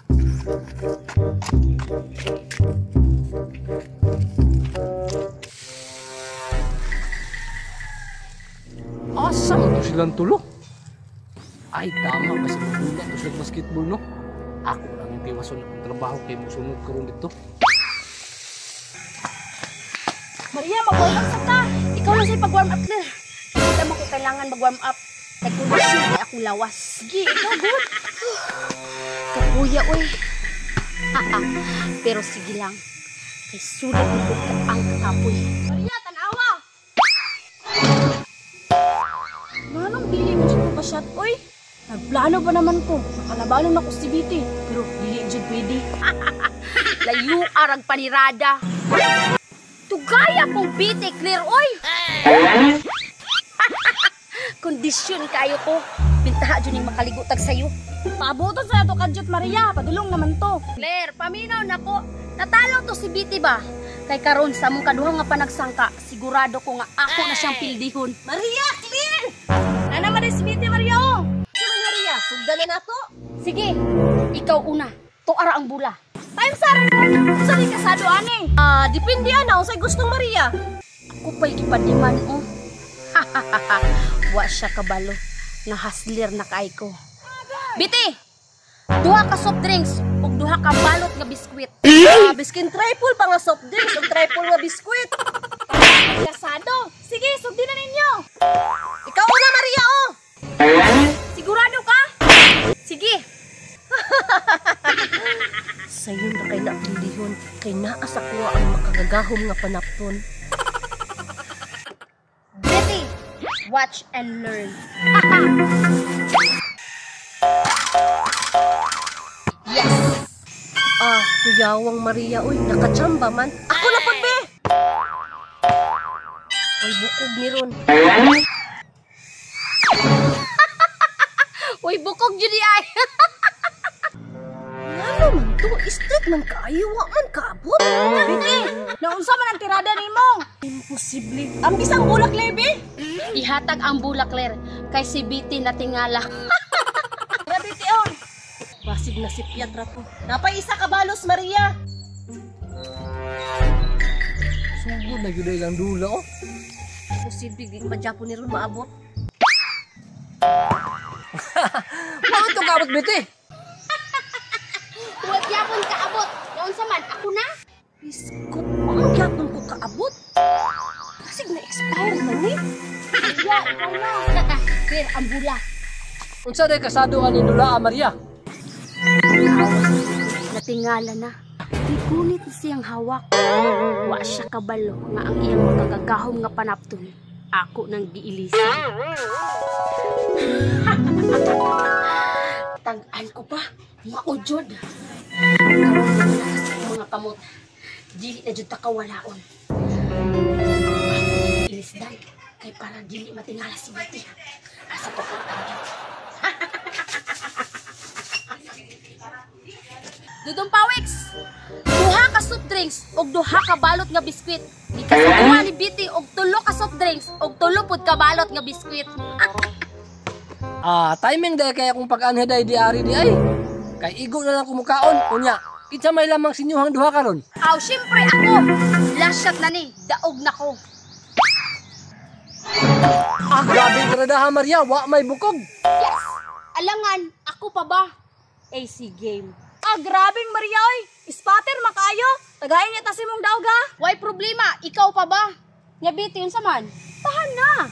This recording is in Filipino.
Asa mo to silang tulo? Ay, tama. Kasi magula to silang basketball, no? Ako lang yung tiwason ng trabaho kay musunod ko rin dito. Maria, mag-warm up sa ka. Ikaw lang sa'yo pag-warm up na. Kita mo ko kailangan mag-warm up. Nagkulasyon kay akong lawas. Sige, ikaw, good. Kapuya, oy. Pero sige lang. Kay sulit mo ka ang kapoy. Maria, tanawa! Manong dili mo siya pa-shot, oy? Nagplano pa naman ko. Nakalabanon ako si Biti. Pero dili dyan pwede. Layo arag panirada. Tugaya kong Biti, clear, oy! Kondisyon kayo ko. Pintaha dyan yung makaligutag sa'yo. Paabuto sa ito, Kadyot Maria. Padulong naman to. Claire, paminaw na ko. Natalo to si Biti ba? Kay karon sa mong kaduhang nga panagsangka, sigurado ko nga ako na siyang pildihon. Maria, clear! Na naman rin si Biti, Maria, oh! Sige, Maria, sugdan na to. Sige, ikaw una. Tuara ang bula. Time, sir! Saan yung kasado, ani? Depende na. Usay gustong Maria. Ako pa'y ipadiman, oh. Wa siya kabalo. Nahaslir na kay ko. Biti! Duha ka soft drinks ug duha ka balot nga biskwit. Biskin triple pa nga soft drinks ug triple nga biskwit. Kasado. Sige, sugdi na ninyo. Ikaw una, Maria, oh. Sigurado ka? Sige. Sayon na kay napindihon kay naa sa kuha ang makagagahom nga panapton. Betty, watch and learn. Yes. Kuyawang Maria, uy, nakachamba man. Ako na pag be. Uy, bukog ni ron. Uy, bukog judi ay. Ano man to? Street man kaayo, wa man kaabot. Biti, naunsa man ang tirada nimo? Imposible. Ang bisang bulak, Lebe? Ihatag ang bulak, Ler, kay si Biti natingala. Biti, on. Basig na si Piatra to. Napay isa ka balos, Maria. Sugod na yun lang dula, oh. Posible, di pa dyan po ni ron maabot. Bakit ito kaabot, Biti? Huwag yapon kaabot. Yaon sa man, ako na. Biskot, bakit yapon ko kaabot? Kasi na-expire man eh. Maria, ikaw na. Clear, ang bula. Unsa day kasado ani dula, Maria? Natingala na. Ikunit siyang hawak. Wa siya kabalo nga ang iyang magagahom nga panapton. Ako nang giilisan. Tag-an ko pa. Maujod. Mga kamot. Dili na dyan takawalaon. Ilisdan. Kay para dili matingala si Biti. Asa pa po. Dudong Pawiks, duha ka soft drinks og duha ka balot nga biskwit. Di ka sa ni Biti og tulo ka soft drinks og tulo pud ka balot nga biskwit. Timing day kaya kung pag-anhaday di ari di ay. Kay igo na lang kumukaon. Unya, kitsa may lamang sinyuhang duha karon. Aw, syempre ako. Last shot na ni, daog na ko. Grabe ka na Maria, wa may bukog. Yes! Alangan, ako pa ba? AC game. Grabing Maria, oy. Spatter makaayo. Tagayin niya tasi mong daog ha. Why problema? Ikaw pa ba? Nya Biti yun sa man. Tahan na.